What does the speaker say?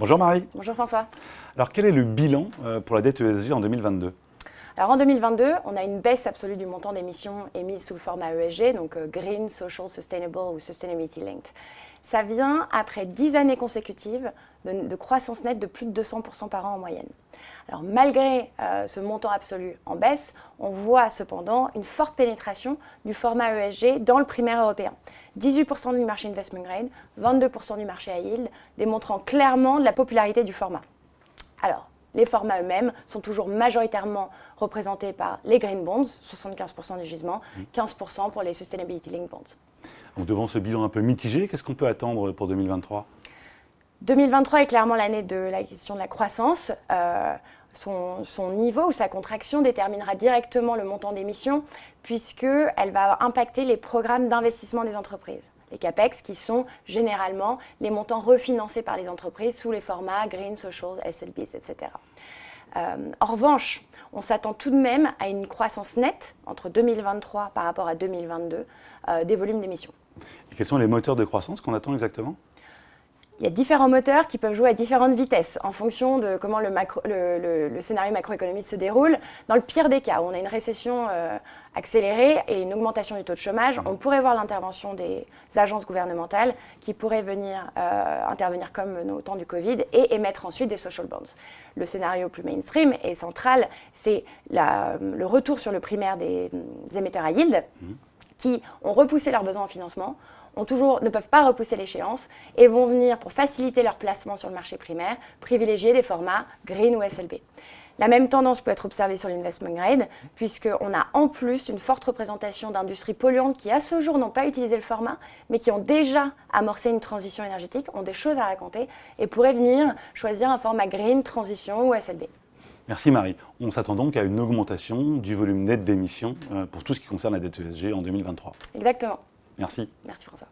Bonjour Marie. Bonjour François. Alors quel est le bilan pour la dette ESG en 2022 ? Alors en 2022, on a une baisse absolue du montant d'émissions émises sous le format ESG, donc Green, Social, Sustainable ou Sustainability Linked. Ça vient après 10 années consécutives de croissance nette de plus de 200% par an en moyenne. Alors malgré ce montant absolu en baisse, on voit cependant une forte pénétration du format ESG dans le primaire européen. 18% du marché investment grade, 22% du marché high yield, démontrant clairement la popularité du format. Alors, les formats eux-mêmes sont toujours majoritairement représentés par les green bonds, 75% du gisement, 15% pour les sustainability linked bonds. Donc, devant ce bilan un peu mitigé, qu'est-ce qu'on peut attendre pour 2023 ? 2023 est clairement l'année de la question de la croissance. Son niveau ou sa contraction déterminera directement le montant d'émissions puisqu'elle va impacter les programmes d'investissement des entreprises. Les CAPEX qui sont généralement les montants refinancés par les entreprises sous les formats Green, Social, SLBs, etc. En revanche, on s'attend tout de même à une croissance nette entre 2023 par rapport à 2022 des volumes d'émissions. Et quels sont les moteurs de croissance qu'on attend exactement ? Il y a différents moteurs qui peuvent jouer à différentes vitesses en fonction de comment le scénario macroéconomique se déroule. Dans le pire des cas, où on a une récession accélérée et une augmentation du taux de chômage, on pourrait voir l'intervention des agences gouvernementales qui pourraient venir intervenir comme au temps du Covid et émettre ensuite des social bonds. Le scénario plus mainstream et central, c'est le retour sur le primaire des émetteurs à yield qui ont repoussé leurs besoins en financement, ne peuvent pas repousser l'échéance et vont venir, pour faciliter leur placement sur le marché primaire, privilégier des formats Green ou SLB. La même tendance peut être observée sur l'investment grade, puisqu'on a en plus une forte représentation d'industries polluantes qui, à ce jour, n'ont pas utilisé le format, mais qui ont déjà amorcé une transition énergétique, ont des choses à raconter et pourraient venir choisir un format Green, Transition ou SLB. Merci Marie. On s'attend donc à une augmentation du volume net d'émissions pour tout ce qui concerne la dette ESG en 2023. Exactement. Merci. Merci François.